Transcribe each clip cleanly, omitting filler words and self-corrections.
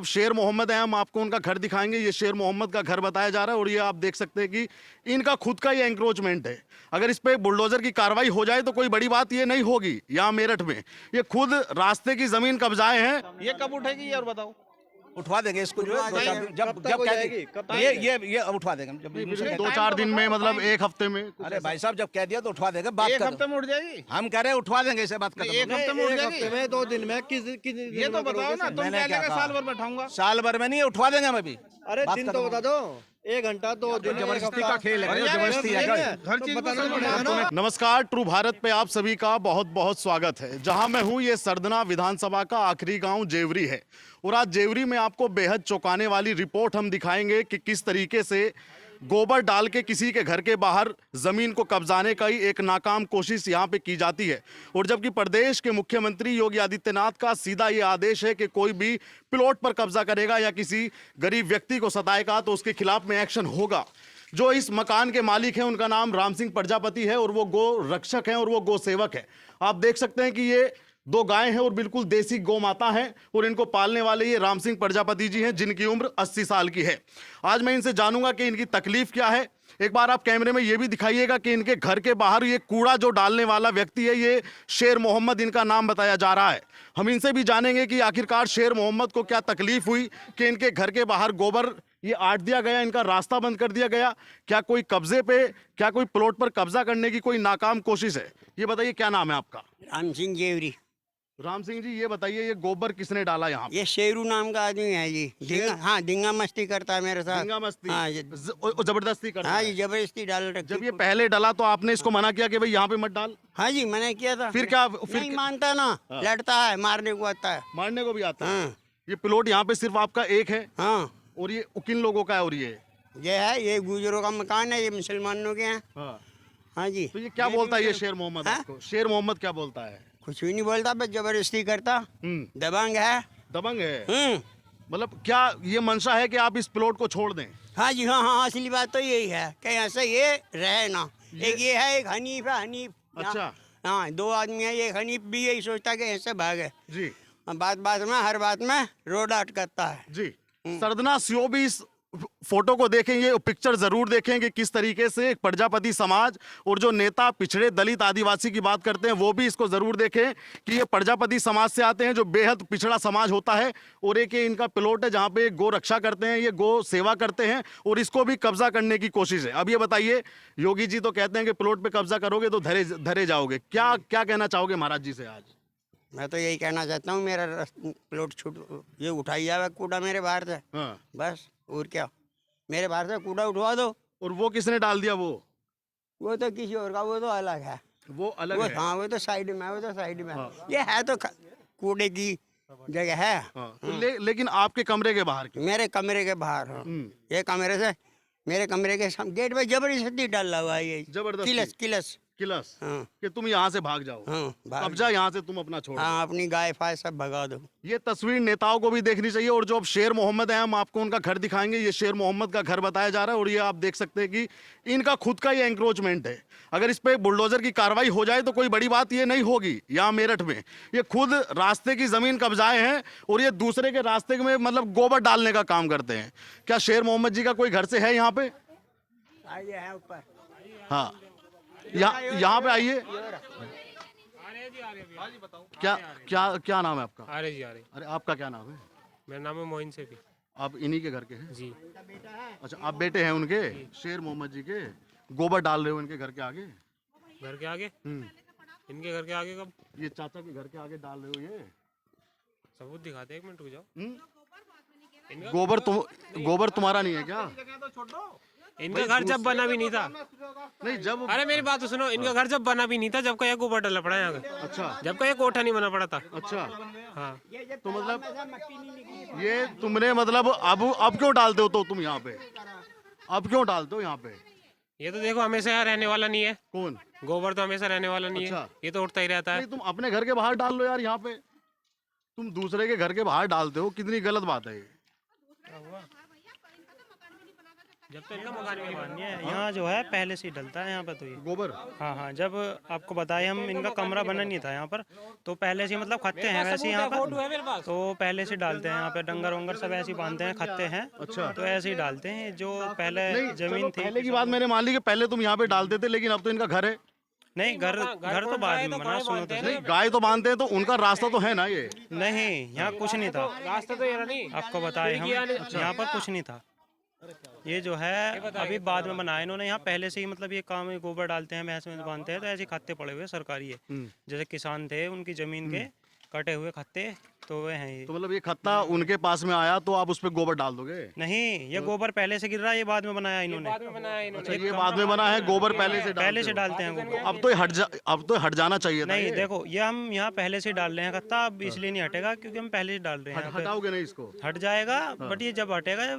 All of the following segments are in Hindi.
शेर मोहम्मद हैं, हम आपको उनका घर दिखाएंगे। ये शेर मोहम्मद का घर बताया जा रहा है और ये आप देख सकते हैं कि इनका खुद का ये एंक्रोचमेंट है। अगर इस पे बुलडोजर की कार्रवाई हो जाए तो कोई बड़ी बात ये नहीं होगी। यहाँ मेरठ में ये खुद रास्ते की जमीन कब्जाए हैं। ये कब उठेगी और बताओ? उठवा देंगे इसको जो है, जब ये उठवा देंगे हम, जब 2-4 दिन में, मतलब 1 हफ्ते में। अरे भाई साहब जब कह दिया तो उठवा देंगे। बात एक कर हफ्ते में उठ जाएगी? हम कह रहे हैं उठवा देंगे, इसे बात कर। एक हफ्ते में उठ जाएगी? में 2 दिन में ये तो बताओ ना, तुम मैंने क्या क्या लेकर कहा? साल भर बैठाऊंगा? साल भर में नहीं, उठवा देंगे हम अभी। अरे बात दिन कर तो दो। बता दो, 1 घंटा 2 दिन जबरदस्ती का खेल है, अरे यार, जबरदस्ती है। हर चीज को बताना समझ पड़ेगा में ना। नमस्कार, ट्रू भारत पे आप सभी का बहुत बहुत स्वागत है। जहां मैं हूं, ये सरदना विधानसभा का आखिरी गांव जेवरी है और आज जेवरी में आपको बेहद चौंकाने वाली रिपोर्ट हम दिखाएंगे कि किस तरीके से गोबर डाल के किसी के घर के बाहर जमीन को कब्जाने का ही एक नाकाम कोशिश यहां पे की जाती है। और जबकि प्रदेश के मुख्यमंत्री योगी आदित्यनाथ का सीधा ये आदेश है कि कोई भी प्लॉट पर कब्जा करेगा या किसी गरीब व्यक्ति को सताएगा तो उसके खिलाफ में एक्शन होगा। जो इस मकान के मालिक हैं उनका नाम राम सिंह प्रजापति है और वो गो रक्षक हैं और वो गो सेवक है। आप देख सकते हैं कि ये 2 गायें हैं और बिल्कुल देसी गौ माता हैं और इनको पालने वाले ये राम सिंह प्रजापति जी हैं जिनकी उम्र 80 साल की है। आज मैं इनसे जानूंगा कि इनकी तकलीफ क्या है। एक बार आप कैमरे में ये भी दिखाइएगा कि इनके घर के बाहर ये कूड़ा जो डालने वाला व्यक्ति है, ये शेर मोहम्मद इनका नाम बताया जा रहा है। हम इनसे भी जानेंगे कि आखिरकार शेर मोहम्मद को क्या तकलीफ हुई कि इनके घर के बाहर गोबर ये आट दिया गया, इनका रास्ता बंद कर दिया गया। क्या कोई कब्जे पे, क्या कोई प्लॉट पर कब्जा करने की कोई नाकाम कोशिश है? ये बताइए, क्या नाम है आपका? राम सिंह जेवरी। राम सिंह जी, ये बताइए, ये गोबर किसने डाला यहाँ पे? ये शेरू नाम का आदमी है जी। डिंगा, हाँ, डिंगा मस्ती करता है मेरे साथ। दंगा मस्ती? हाँ, जबरदस्ती करता हाँ है? जी, जबरदस्ती डाल रखी। जब ये पहले डाला तो आपने इसको मना किया कि भाई यहाँ पे मत डाल? हाँ जी, मैंने किया था। फिर क्या? नहीं मानता ना, लड़ता है, मारने को आता है। मारने को भी आता है? हाँ ये प्लॉट यहाँ पे सिर्फ आपका एक है हाँ, और ये किन लोगों का है? और ये ये गुजरों का मकान है, ये मुसलमानों के हैं। हाँ। हाँ जी। तो ये क्या बोलता है ये शेर मोहम्मद हाँ? आपको? शेर मोहम्मद क्या बोलता है? कुछ भी नहीं बोलता, बस जबरदस्ती करता। हम्म, दबंग है। दबंग है? हम्म। मतलब क्या ये मंशा है कि आप इस प्लॉट को छोड़ दें? हाँ जी, हाँ हाँ, असली बात तो यही है कि ऐसे ये रहे ना। एक ये है, एक हनीफ है, हनीफ। अच्छा। हाँ, 2 आदमी है। ये हनीफ भी यही सोचता है कि ऐसे भागे। जी बात बात में, हर बात में रोड अटकता है। जी। सरदना सीओ भी इस फोटो को देखें, ये पिक्चर जरूर देखें कि किस तरीके से एक प्रजापति समाज और जो नेता पिछड़े दलित आदिवासी की बात करते हैं वो भी इसको जरूर देखें कि ये प्रजापति समाज से आते हैं जो बेहद पिछड़ा समाज होता है। और एक ये इनका प्लॉट है जहाँ पे गो रक्षा करते हैं, ये गो सेवा करते हैं और इसको भी कब्जा करने की कोशिश है। अब ये बताइए, योगी जी तो कहते हैं कि प्लॉट पे कब्जा करोगे तो धरे जाओगे। क्या क्या कहना चाहोगे महाराज जी से आज? मैं तो यही कहना चाहता हूँ, मेरा प्लॉट छूट, ये उठाई जावे कूड़ा मेरे बाहर से। हाँ। बस, और क्या, मेरे बाहर से कूड़ा उठवा दो। और वो किसने डाल दिया? वो तो किसी और का, वो तो अलग है। वो अलग वो है? हाँ, वो तो साइड में है, वो तो साइड में है। हाँ। ये है तो कूड़े की जगह है। हाँ। तो लेकिन आपके कमरे के बाहर क्यों? मेरे कमरे के बाहर। हाँ। ये कमरे से, मेरे कमरे के गेट पे जबरदस्ती डाला हुआ है ये। जबरदस्ती? किलस। हाँ। कि तुम यहाँ से भाग जाओ। हाँ, भाग कब्जा यहाँ से तुम अपना छोड़ दो। हाँ, अपनी गाय फाय सब भगा दो। ये तस्वीर नेताओं को भी देखनी चाहिए। और जो अब शेर मोहम्मद है, हम आपको उनका घर दिखाएंगे। ये शेर मोहम्मद का घर बताया जा रहा है और ये आप देख सकते हैं कि इनका खुद का ये एंक्रोचमेंट है। अगर इस पे बुलडोजर की कार्रवाई हो जाए तो कोई बड़ी बात ये नहीं होगी। यहाँ मेरठ में ये खुद रास्ते की जमीन कब्जाए हैं और ये दूसरे के रास्ते में मतलब गोबर डालने का काम करते हैं। क्या शेर मोहम्मद जी का कोई घर से है यहाँ पे? आइए ऊपर। हाँ, यहाँ पे आइए। क्या क्या क्या नाम है आपका? आर्य जी, आर्य। अरे आपका क्या नाम है? मेरा नाम है मोइन सेठी आप इन्हीं के घर के हैं? जी। अच्छा, आप बेटे हैं उनके, शेर मोहम्मद जी के? गोबर डाल रहे हो इनके घर के आगे? घर के आगे? इनके घर के आगे कब? ये चाचा के घर के आगे डाल रहे हो ये? सबूत दिखाते, 1 मिनट रुक जाओ। हम्म? गोबर तुम्हारा नहीं है क्या? इनका घर जब बना भी नहीं था। नहीं, जब अरे मेरी बात तो सुनो, इनका घर जब बना भी नहीं था, जब का एक ऊपर डाला पड़ा यहाँ का। अच्छा जब का एक कोठा नहीं बना पड़ा था। अच्छा, हाँ। तो मतलब ये तुमने मतलब अब क्यों डालते हो? तो तुम यहाँ पे अब क्यों डालते हो यहाँ पे? ये तो देखो, हमेशा यहाँ रहने वाला नहीं है। कौन? गोबर तो हमेशा रहने वाला नहीं अच्छा। है, ये तो उठता ही रहता है। नहीं, तुम अपने घर के बाहर डाल लो यार। यहाँ पे तुम दूसरे के घर के बाहर डालते हो, कितनी गलत बात है ये। जब तो इनका मकान भी नहीं बना। नहीं है, यहाँ जो है पहले से ही डलता है यहाँ पे तो ये। गोबर हाँ हाँ, जब आपको बताए हम, इनका कमरा बना नहीं था यहाँ पर, तो पहले से मतलब खत्ते हैं वैसे ही यहाँ फोटो है पर, मेरे पास। तो पहले से डालते हैं यहाँ पे, डंगर वंगर सब ऐसे ही बांधते हैं, खत्ते हैं। अच्छा। तो ऐसे ही डालते हैं, जो पहले जमीन थी। पहले की बात मैंने मान ली कि पहले तुम यहाँ पे डालते थे, लेकिन अब तो इनका घर है। नहीं, घर घर तो बाद में बना, सुनो तो। नहीं, गाय तो बांधते हैं तो उनका रास्ता तो है ना ये। नहीं, यहाँ कुछ नहीं था, रास्ता तो ये रहा नहीं। आपको बताए हम, यहाँ पर कुछ नहीं था। ये जो है अभी बाद में बनाया इन्होंने, यहाँ पहले से ही मतलब ये काम है, गोबर डालते हैं, भैंस में बांधते हैं, तो ऐसे खत्ते पड़े हुए सरकारी है। जैसे किसान थे, उनकी जमीन के कटे हुए खत्ते, तो वे हैं ये। तो मतलब ये खत्ता उनके पास में आया तो आप उस पर गोबर डाल दोगे? नहीं, ये गोबर पहले से गिर रहा है, ये बाद में बनाया इन्होंने। बाद में बनाया इन्होंने। अच्छा, ये बाद में बना है, गोबर पहले से पहले से डालते हैं गोबर। अब तो अब तो हट जाना चाहिए था नहीं, ये। देखो ये हम यहाँ पहले से डाल रहे हैं खत्ता, अब इसलिए नहीं हटेगा क्योंकि हम पहले से डाल रहे हैं यहाँ पे। हटाओगे नहीं इसको? हट जाएगा, बट ये जब हटेगा,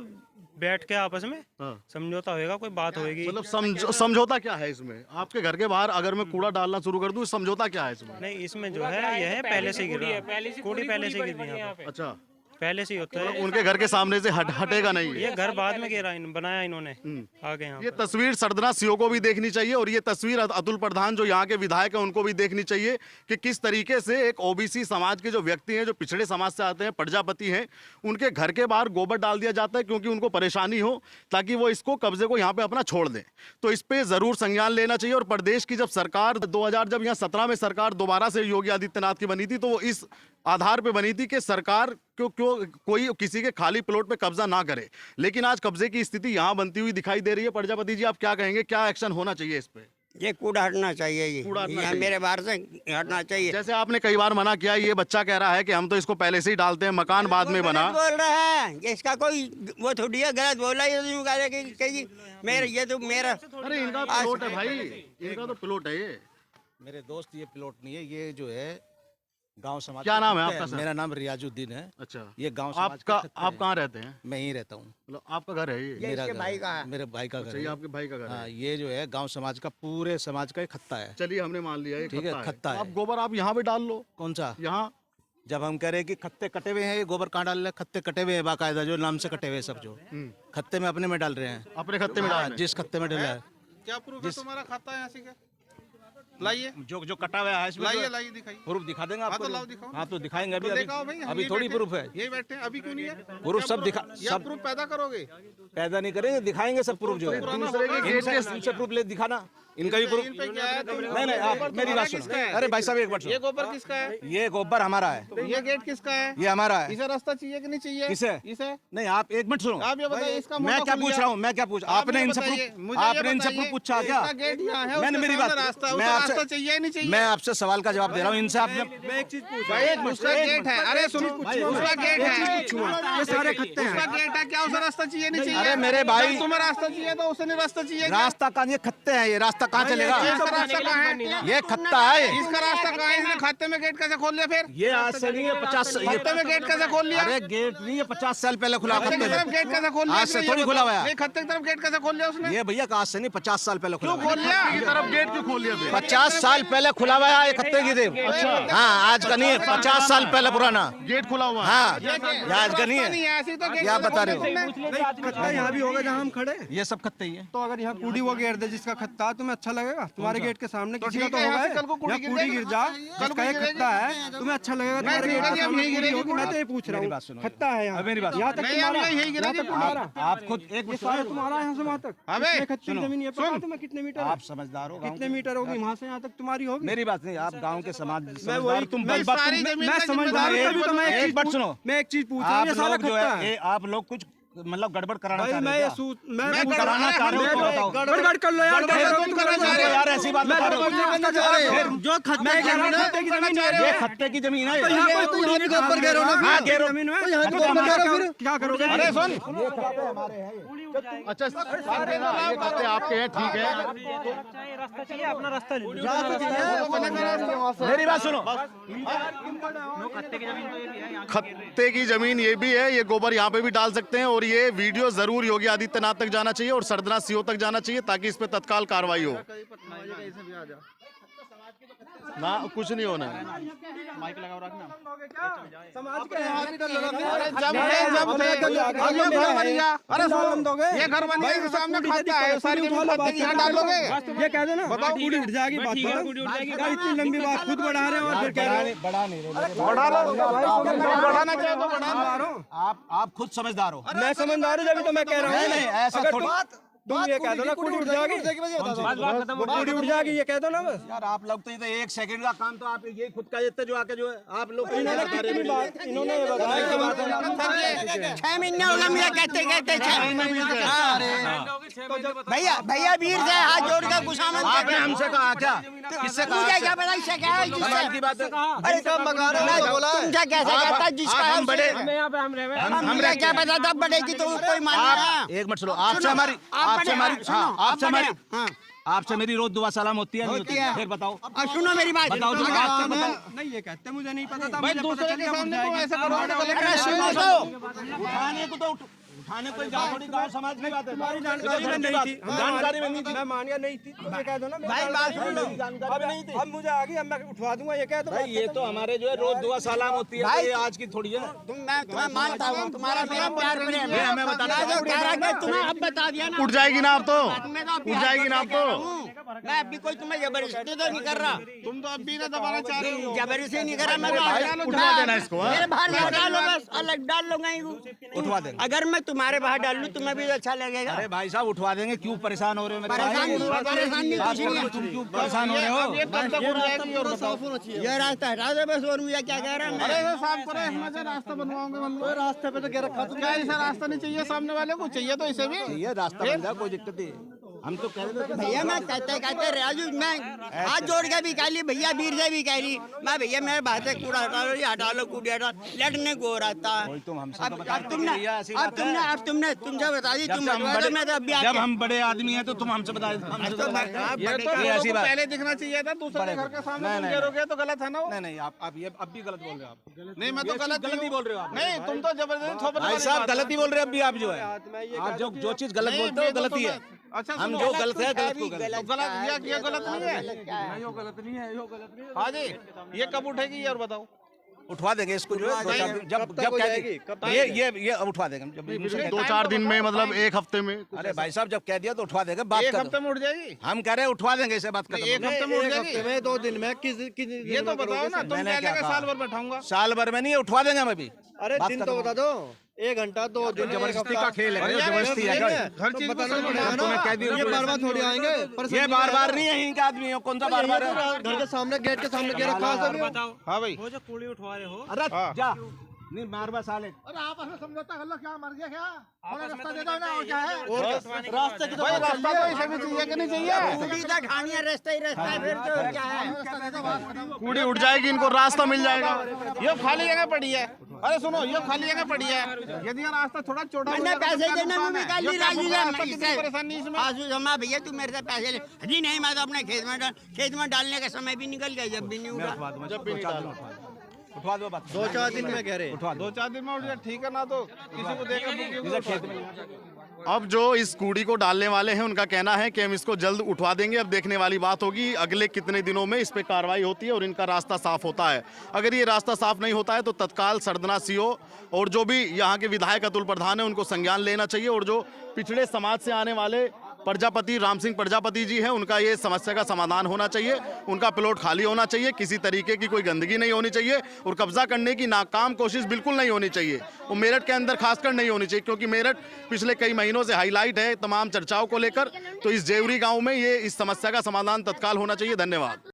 बैठ के आपस में हाँ। समझौता होएगा, कोई बात होएगी। मतलब समझौता क्या है इसमें? आपके घर के बाहर अगर मैं कूड़ा डालना शुरू कर दूं, समझौता क्या है इसमें? नहीं, इसमें जो है यह है पहले से गिर रहा है, कूड़ी पहले से गिर रही है यहाँ पे, अच्छा, पहले से ही होता है। उनके घर के सामने से हटेगा नहीं ये घर बाद में गिरा, बनाया इन्होंने आगे यहाँ ये तस्वीर सरदना सीओ को भी देखनी चाहिए, और ये तस्वीर अतुल प्रधान जो यहाँ के विधायक हैं उनको भी देखनी चाहिए कि किस तरीके से एक ओबीसी समाज के जो व्यक्ति हैं, जो पिछड़े समाज से आते हैं, प्रजापति हैं, उनके घर के बाहर गोबर डाल दिया जाता है क्योंकि उनको परेशानी हो, ताकि वो इसको कब्जे को यहाँ पे अपना छोड़ दें। तो इस पे जरूर संज्ञान लेना चाहिए। और प्रदेश की जब सरकार 2000 जब यहाँ 17 में सरकार दोबारा से योगी आदित्यनाथ की बनी थी, तो वो इस आधार पे बनी थी कि सरकार क्यों कोई किसी के खाली प्लॉट पे कब्जा ना करे, लेकिन आज कब्जे की स्थिति यहाँ बनती हुई दिखाई दे रही है। प्रजापति जी, आप क्या कहेंगे, क्या एक्शन होना चाहिए इस पे? ये कूड़ा हटना चाहिए, ये कूड़ा हटना यहाँ चाहिए। मेरे बाहर से हटना चाहिए। जैसे आपने कई बार मना किया, ये बच्चा कह रहा है कि हम तो इसको पहले से ही डालते हैं, मकान बाद में बना। गलत बोल रहा है, ये इसका कोई वो थोड़ी है, गलत बोल रहा है। ये तो यूं कह रहा है कि जी मेरा, ये तो मेरा। अरे इनका प्लॉट है भाई, इनका तो प्लॉट है ये। मेरे दोस्त, ये प्लॉट नहीं है, ये जो है गांव समाज। क्या नाम है आपका सर? मेरा नाम रियाजुद्दीन है। अच्छा, ये गांव समाज आपका के खत्ते आप हैं। कहाँ रहते हैं? मैं ही रहता हूँ। मतलब आपका घर है ये? मेरा इसके घर भाई है। का है। मेरे भाई का घर अच्छा, ये है। आपके भाई का घर हाँ, है। ये जो है गांव समाज का, पूरे समाज का एक खत्ता है। चलिए, हमने मान लिया ये ठीक है, खत्ता है। आप गोबर आप यहाँ पे डाल लो, कौन सा? यहाँ। जब हम कह रहे हैं कि खत्ते कटे हुए हैं, ये गोबर कहाँ डाल रहे हैं? खत्ते कटे हुए हैं बाकायदा, जो नाम से कटे हुए हैं सब, जो खत्ते में अपने में डाल रहे हैं। अपने खत्ते में डाल रहे हैं। जिस खत्ते में डाला है, क्या प्रूफ है तुम्हारा खाता है यहाँ से? क्या लाइए, जो कटा हुआ है इसमें, लाइए, लाइए, दिखाइए। प्रूफ दिखा देंगे आपको। तो लाओ, दिखाओ। हाँ, तो दिखाएंगे अभी। तो दिखाओ भाई, हम अभी यहीं थोड़ी बैठे- प्रूफ है। यही बैठे हैं, अभी क्यों नहीं है? प्रूफ सब दिखा, या सब प्रूफ पैदा करोगे? पैदा नहीं करेंगे, दिखाएंगे सब प्रूफ जो है। दूसरे के गेट के इनसे प्रूफ ले दिखाना, इनका भी प्रूफ। इन पे क्या है? नहीं नहीं, आप मेरी बात सुनो। अरे भाई साहब, एक बात ये सुनो। गोबर किसका है? ये गोबर हमारा है, ये गेट किसका है? ये हमारा है। इसे रास्ता चाहिए कि नहीं चाहिए? किसे? इसे नहीं, आप एक मिनट सुनो। आप ये बताइए, इसका मैं मोटा क्या खुल पूछ गया। रहा हूँ, मैं क्या पूछ, आप आपने ये इनसे बताइए, प्रूफ, मुझे ये आपने इनसे बताइए, प्रूफ पूछा क्या? इसका गेट यहाँ है, मैंने उसके मेरी सामने बात, रास्ता, मैं उसे आपसे रास्ता चाहिए ही नहीं चाहिए? मैं आपसे सवाल का जवाब दे रहा हूँ। इनसे आपने, मैं एक चीज पूछ भाई, उसका गेट है। अरे सुनो, उसका गेट है, ये सारे खत्ते हैं। उसका गेट है, क्या उसे रास्ता चाहिए नहीं चाहिए? अरे मेरे भाई, जब तुम्हें रास्ता चाहिए तो उसे नहीं रास्ता चाहिए क्या? रास्ता कहाँ? ये खत्ते हैं, ये रास्ता कहाँ चलेगा? इसका रास्ता कहाँ है? ये खत्ता है। इसका रास्ता कहाँ है? इसने खाते में गेट कैसे खोल लिया फिर? ये आज से नहीं है, 50 खाते में गेट कैसे खोल लिया? अरे गेट नहीं है, 50 साल पहले खुला खत्ते की खत्ते तरफ में। गेट कैसे खोल लिया? आज से इसने ये थोड़ी बताओ। खुला हुआ है। नहीं, खत्ते की तरफ गेट कैसे खोल लिया उसने? ये भैया आज से नहीं, 50 साल पहले खुला क्यों हुआ खोल लिया? की तरफ गेट क्यों खोल लिया फिर? 50 साल पहले खुला हुआ है, ये खत्ते की थी। हाँ, आज का नहीं है, 50 साल पहले पुराना। गेट खुला हुआ है। हाँ, ये आज का नहीं नहीं है। है, ऐसी तो गेट ये आप कैसे बता खोल रहे लिया हो। तुमने? खत्ता यहाँ भी होगा जहाँ हम खड़े। ये सब खत्ते ही है। तो अगर यहाँ कूड़ी वो घेर दे जिसका खत्ता, तुम्हें अच्छा लगेगा? तुम्हारे गेट के सामने किसी का ठीक तो है, होगा। यहाँ से कल को कूड़ी यहाँ गिर कूड़ी जाएगी। गिर जा, कल को जिसका एक गिरेगी। खत्ता है, तुम्हें अच्छा लगेगा? तुम्हारे ठीक गेट है, के अब सामने यही कूड़ी गिरेगी होगी। मैं तो ये पूछ रहा मेरी हूँ, बात सुनो। खत्ता है यहाँ, मेरी बात यहाँ तक नहीं, तुम्हारा, यही गिरेगी। यहाँ तक तुम्हारा, आप खुद एक ये मिनट सारा सुनो। तुम्हारा यहाँ से वहाँ तक। अबे, कितने खत्ते की जमीन, ये पता तुम्हें कितने मीटर है? आप समझदार हो, गाँव कितने के। मीटर होगी वहाँ से यहाँ तक तुम्हारी होगी? मेरी बात नहीं, आप गांव के समाज मैं समझदार, वही तुम मैं बलबा, सारी तुम- जमीन मैं का समझदार हूँ, जिम्मेदार तभी तो मैं एक बात सुनो। मैं एक चीज पूछ रहा हूँ, आप ये सारा लोग जो खत्ता है, है। आप लोग कुछ मतलब गड़बड़ कराना भाई चाह मैं रहे ये हो क्या? मैं कराना चाह रहे हो तो बताओ। गड़बड़ कर लो यार, गड़बड़ तुम करना चाह रहे हो। यार ऐसी बात मैं बता रहे हो। जो खत्ते की जमीन है, खत्ते की जमीन है, ये खत्ते की जमीन है। तो यहाँ कोई कूड़ी भी ऊपर घेरो ना, हाँ, फिर घेरो। जमीन में तो यहाँ तो को ऊपर हमारा घेरो क्या करोगे? अरे सुन, अच्छा, बात है ना, ये खत्ते आपके हैं, ठीक है। रास्ता चाहिए, अपना रास्ता ले लो। मेरी बात सुनो। खत्ते की जमीन ये भी है, ये गोबर यहाँ पे भी डाल सकते हैं, और ये वीडियो जरूर योगी आदित्यनाथ तक जाना चाहिए और सरदना सीओ तक जाना चाहिए ताकि इस पे तत्काल कार्रवाई हो। ना कुछ नहीं होना है। समाज के हॉस्पिटल लगा अरे ये घर बन गया सामने खाता है सारी यहाँ डालोगे ये कह दो ना पूरी उठ जाएगी बात करो। इतनी लंबी बात खुद बढ़ा रहे हो और फिर कह रहे हो बढ़ाना चाहिए तो बढ़ा। आप खुद समझदार हो। मैं समझदार हूँ जब तो मैं कह रहा हूँ। नहीं ऐसा थोड़ी। तुम ये कह दो ना पूरी उठ जाएगी वो पूरी उठ जाएगी ये कह दो ना बस। यार आप लोग तो ये तो 1 सेकंड का काम तो आप ये खुद का देते जो आके जो है आप लोग इन्होंने ये बताया 6 महीने हो गए मुझे कहते कहते 6 भैया भैया वीर से हाथ जोड़ के खुशामद आपने हमसे कहा क्या? किससे कहा? मुझे क्या पता इससे क्या है समाज की बात है। अरे कब बगा रहे हो तुमसे कैसे कहता है जिसका हम बड़े हमने क्या पता था बड़े की तो कोई मानना। एक मिनट सुनो। आपसे मेरी रोज दुआ सलाम होती है। फिर बताओ अब सुनो मेरी बात बताओ नहीं ये कहते मुझे नहीं पता था। भाई दूसरे के सामने तो ऐसे करो अरे सुनो तो उठाने को तो उठाने कोई थोड़ी गाँव समाज की बात है। हमारी जानकारी में नहीं थी। जानकारी में नहीं थी। मैं मान गया नहीं थी तो ये कह दो ना। भाई बात सुन लो जानकारी नहीं थी। अब मुझे आ गई अब मैं उठवा दूंगा ये कह दो। भाई ये तो हमारे जो है रोज दुआ सलाम होती है। भाई, ये आज की थोड़ी है। मैं तुम्हें मानता हूँ तुम्हारा मेरा प्यार प्रेम ये हमें बताना जो कह रहा है तुम्हें अब बता दिया ना। उठ जाएगी ना आप तो, मैं तो उठ जाएगी ना आप तो। मैं अभी कोई तुम्हें जबरदस्ती तो नहीं कर रहा। तुम तो अब भी ना दबाना चाह रहे हो। जबरदस्ती नहीं कर रहा मैं उठवा देना इसको, हाँ? मेरे बाहर लग डालो बस अलग डाल लूंगा उठवा देंगे। अगर मैं तुम्हारे बाहर डाल लूँ तुम्हें भी अच्छा लगेगा। अरे भाई साहब उठवा देंगे। क्यों परेशान हो रहे हो मेरे परेशान नहीं कुछ नहीं है। तुम क्यों परेशान हो रहे हो? ये कब तक उड़ जाएगी और बताओ। ये रास्ता हटा दो बस और मुझे क्या कह रहा है। अरे वो साफ करो इसमें से रास्ता बनवाओगे मतलब रास्ते पे तो कह रखा क्या ऐसा रास्ता नहीं चाहिए सामने वाले को चाहिए तो इसे भी ये रास्ता बन जाए कोई दिक्कत नहीं। हम तो कह रहे थे भैया मैं कहते कहते राजू मैं हाथ जोड़ के भी कह ली भैया वीर से भी कह ली मैं भैया मेरे बात है कूड़ा हटा लो ये हटा लो कूड़ा हटा लड़ने को हो रहा था। तुम हमसे अब तुमने तुमसे बता दी तुम मैं तो अभी जब हम बड़े आदमी हैं तो तुम हमसे बता ये तो लोगों को पहले दिखना चाहिए था दूसरे घर के सामने तुम गिरोगे तो गलत है ना वो। नहीं आप ये अब भी गलत बोल रहे हो। आप नहीं मैं तो गलत ही बोल रहे हो। नहीं तुम तो जबरदस्ती थोपने भाई वाली साहब बात है। गलत ही बोल रहे हो। अभी आप जो है आप जो चीज गलत बोलते हो गलत ही है। अच्छा हम सुनो, जो गलत है गलत को गलत। तो गलत ये गलत नहीं है। हाँ जी ये कब उठेगी ये और बताओ। उठवा देंगे इसको जो है जब ये उठवा देंगे जब 2-4 दिन में, मतलब 1 हफ्ते में। अरे भाई साहब जब कह दिया तो उठवा देंगे। बात एक कर हफ्ते में उठ जाएगी। हम कह रहे हैं उठवा देंगे इसे बात एक हफ्ते में उठ जाएगी। में 2 दिन में किस ये तो बताओ ना तुम मैंने क्या क्या लेकर कहा? साल भर बैठाऊंगा। साल भर में नहीं है उठवा देंगे हम अभी। अरे बात दिन खत्म तो हो बता दो 1 घंटा 2 दिन जबरदस्ती का खेल है। जबरदस्ती है हर चीज को समझ में आना। तुम्हें कह दिया ये बार-बार थोड़ी आएंगे ये बार नहीं है इनके आदमी हो। कौन सा बार है? घर के सामने गेट के सामने के रखा है बताओ हाँ भाई वो जो कूड़ी उठवा रहे हो अरे जा नहीं बार साले अरे आपस में समझौता कर लो क्या मर गया क्या रास्ता दे दो ना और क्या है रास्ते की तो भाई रास्ता तो इसे भी चाहिए कि नहीं चाहिए। कूड़ी का ठानिया रास्ता ही रास्ता है फिर तो क्या है। कूड़ी उठ जाएगी, इनको रास्ता मिल जाएगा। ये खाली जगह पड़ी है। अरे सुनो ये खाली जगह पड़ी है। यदि ये रास्ता थोड़ा चौड़ा मैंने पैसे देने में भी कल ही राजू से परेशानी इसमें। आजू जमा भैया तू मेरे से पैसे ले जी नहीं मैं तो अपने खेत में डालने का समय भी निकल गया जब भी नहीं हुआ। उठवा दो बात 2-4 दिन में कह रहे उठवा दो 2-4 दिन में उठ जाए ठीक है ना तो किसी को देकर खेत में। अब जो इस कूड़ी को डालने वाले हैं उनका कहना है कि हम इसको जल्द उठवा देंगे। अब देखने वाली बात होगी अगले कितने दिनों में इस पे कार्रवाई होती है और इनका रास्ता साफ होता है। अगर ये रास्ता साफ नहीं होता है तो तत्काल सरदना सीओ और जो भी यहाँ के विधायक अतुल प्रधान है उनको संज्ञान लेना चाहिए और जो पिछड़े समाज से आने वाले प्रजापति राम सिंह प्रजापति जी हैं उनका ये समस्या का समाधान होना चाहिए। उनका प्लॉट खाली होना चाहिए, किसी तरीके की कोई गंदगी नहीं होनी चाहिए और कब्जा करने की नाकाम कोशिश बिल्कुल नहीं होनी चाहिए। वो मेरठ के अंदर खासकर नहीं होनी चाहिए क्योंकि मेरठ पिछले कई महीनों से हाईलाइट है तमाम चर्चाओं को लेकर। तो इस जेवरी गांव में ये इस समस्या का समाधान तत्काल होना चाहिए। धन्यवाद।